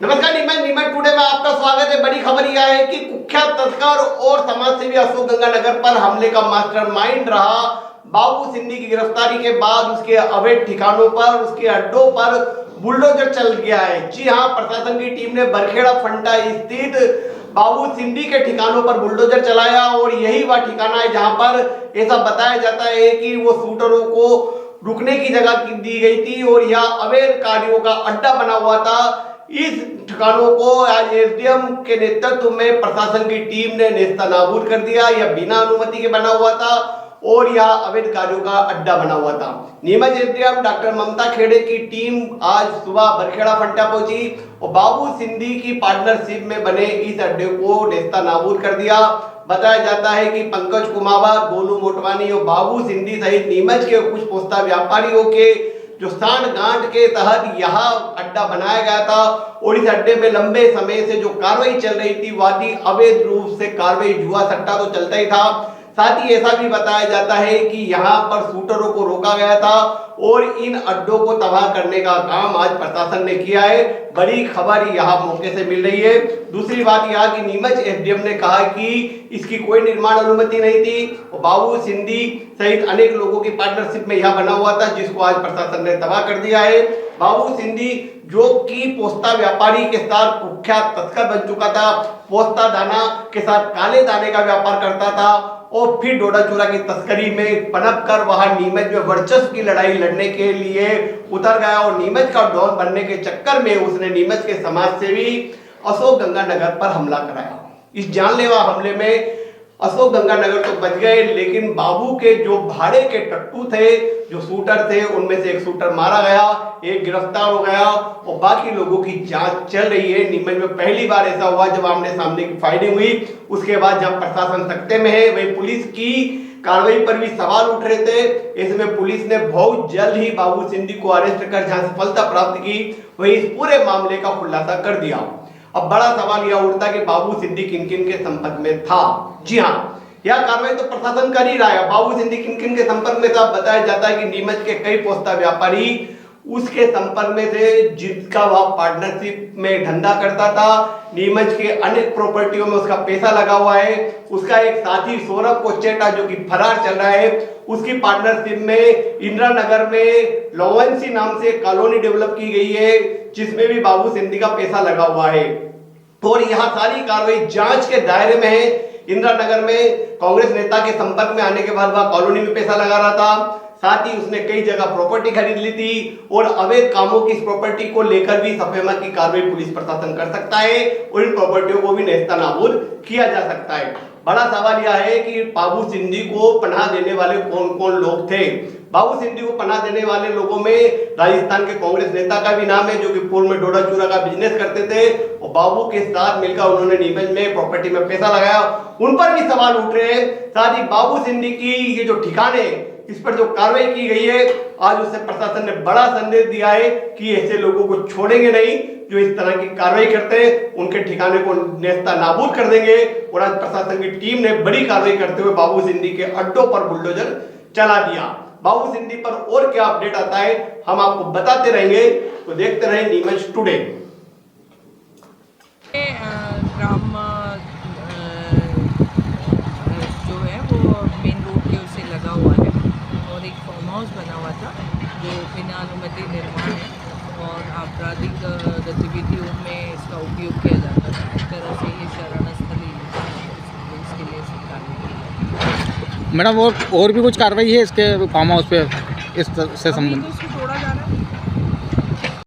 नमस्कार नीमच टुडे में आपका स्वागत है। बड़ी खबर यह है कि कुख्यात तस्कर और समाजसेवी अशोक गंगानगर पर हमले का मास्टरमाइंड रहा बाबू सिंधी की गिरफ्तारी के बाद उसके अवैध ठिकानों पर, उसके अड्डों पर बुलडोजर चल गया है। जी हां, प्रशासन की टीम ने बरखेड़ा फंटा स्थित बाबू सिंधी के ठिकानों पर बुलडोजर चलाया और यही वह ठिकाना है जहां पर ऐसा बताया जाता है कि वो शूटरों को रुकने की जगह दी गई थी और यह अवैध कार्यों का अड्डा बना हुआ था। इस ठिकानों को आज एसडीएम के नेतृत्व में प्रशासन की टीम ने नेस्तनाबूद कर दिया। यह बिना अनुमति के बना हुआ था और यह अवैध कार्यों का अड्डा बना हुआ था। नीमच एसडीएम डॉक्टर ममता खेड़े की टीम आज सुबह बरखेड़ा फंटा पहुंची और बाबू सिंधी की पार्टनरशिप में बने इस अड्डे को नेस्तनाबूद कर दिया। बताया जाता है कि पंकज कुमावत, गोलू मोटवानी और बाबू सिंधी सहित नीमच के कुछ पोस्ता व्यापारियों के जो सांठ गांठ के तहत यहाँ अड्डा बनाया गया था और इस अड्डे में लंबे समय से जो कार्रवाई चल रही थी वह थी अवैध रूप से कार्रवाई। जुआ सट्टा तो चलता ही था, साथ ही ऐसा भी बताया जाता है कि यहाँ पर शूटरों को रोका गया था और इन अड्डों को तबाह करने का काम आज प्रशासन ने किया है। बड़ी खबर यहाँ मौके से मिल रही है। दूसरी बात यह कि नीमच एसडीएम ने कहा कि इसकी कोई निर्माण अनुमति नहीं थी और बाबू सिंधी सहित अनेक लोगों की पार्टनरशिप में यह बना हुआ था जिसको आज प्रशासन ने तबाह कर दिया है। बाबू सिंधी जो कि पोस्ता व्यापारी के साथ कुख्यात तस्कर बन चुका था, पोस्ता दाना के साथ काले दाने का व्यापार करता था और फिर डोडा चूरा की तस्करी में पनप कर वहां नीमच में वर्चस्व की लड़ाई लड़ने के लिए उतर गया और नीमच का डॉन बनने के चक्कर में उसने नीमच के समाजसेवी अशोक गंगानगर पर हमला कराया। इस जानलेवा हमले में अशोक गंगानगर तो बच गए, लेकिन बाबू के जो भाड़े के टट्टू थे, जो शूटर थे, उनमें से एक शूटर मारा गया, एक गिरफ्तार हो गया और बाकी लोगों की जांच चल रही है। नीमच में पहली बार ऐसा हुआ जब आमने सामने की फायरिंग हुई। उसके बाद जब प्रशासन सख्ते में है, वही पुलिस की कार्रवाई पर भी सवाल उठ रहे थे। इसमें पुलिस ने बहुत जल्द ही बाबू सिंधी को अरेस्ट कर जहां सफलता प्राप्त की, वही इस पूरे मामले का खुलासा कर दिया। अब बड़ा सवाल यह उठता कि बाबू सिंधी किन किन के संपर्क में था। जी हाँ, यह कार्रवाई तो प्रशासन कर ही रहा है। बाबू सिंधी किन किन के संपर्क में था बताया जाता है कि नीमच के कई पोस्ता व्यापारी उसके संपर्क में थे जिसका वह पार्टनरशिप में धंधा करता था। नीमच के अनेक प्रॉपर्टियों में उसका पैसा लगा हुआ है। उसका एक साथी सौरभ कोचेटा जो कि फरार चल रहा है, उसकी पार्टनरशिप में इंदिरा नगर में लोवेंसी नाम से कॉलोनी डेवलप की गई है जिसमें भी बाबू सिंधी का पैसा लगा हुआ है और यहाँ सारी कार्रवाई जांच के दायरे में है। इंदिरा नगर में कांग्रेस नेता के संपर्क में आने के बाद वह कॉलोनी में पैसा लगा रहा था, साथ ही उसने कई जगह प्रॉपर्टी खरीद ली थी और अवैध कामों की इस प्रॉपर्टी को लेकर भी सफेमा की कार्रवाई पुलिस प्रशासन कर सकता है और इन प्रॉपर्टियों को भी नेस्तनाबूद किया जा सकता है। बड़ा सवाल यह है कि बाबू सिंधी को पनाह देने वाले कौन कौन लोग थे। बाबू सिंधी को पनाह देने वाले लोगों में राजस्थान के कांग्रेस नेता का भी नाम है जो कि पूर्व में डोडा चूरा का बिजनेस करते थे और बाबू के साथ मिलकर उन्होंने नीमच में प्रॉपर्टी में पैसा लगाया, उन पर भी सवाल उठ रहे हैं। साथ ही बाबू सिंधी की ये जो ठिकाने, इस पर जो कार्रवाई की गई है, आज उससे प्रशासन ने बड़ा संदेश दिया है कि ऐसे लोगों को छोड़ेंगे नहीं जो इस तरह की कार्रवाई करते हैं, उनके ठिकाने को नेस्तनाबूद कर देंगे। और आज प्रशासन की टीम ने बड़ी कार्रवाई करते हुए बाबू सिंधी के अड्डों पर बुलडोजर चला दिया। बाबू सिंधी पर और क्या अपडेट आता है हम आपको बताते रहेंगे, तो देखते रहे नीमच टुडे। ग्राम जो है वो मेन रोड के उससे लगा हुआ है और एक फार्म हाउस बना हुआ था जो बिना अनुमति निर्माण है और आपराधिक गतिविधियों में इसका उपयोग किया जाता था। इस तरह से ये शरणस्थली इसके लिए सरकार। मैडम और भी कुछ कार्रवाई है इसके फार्म हाउस पे इस से संबंधित?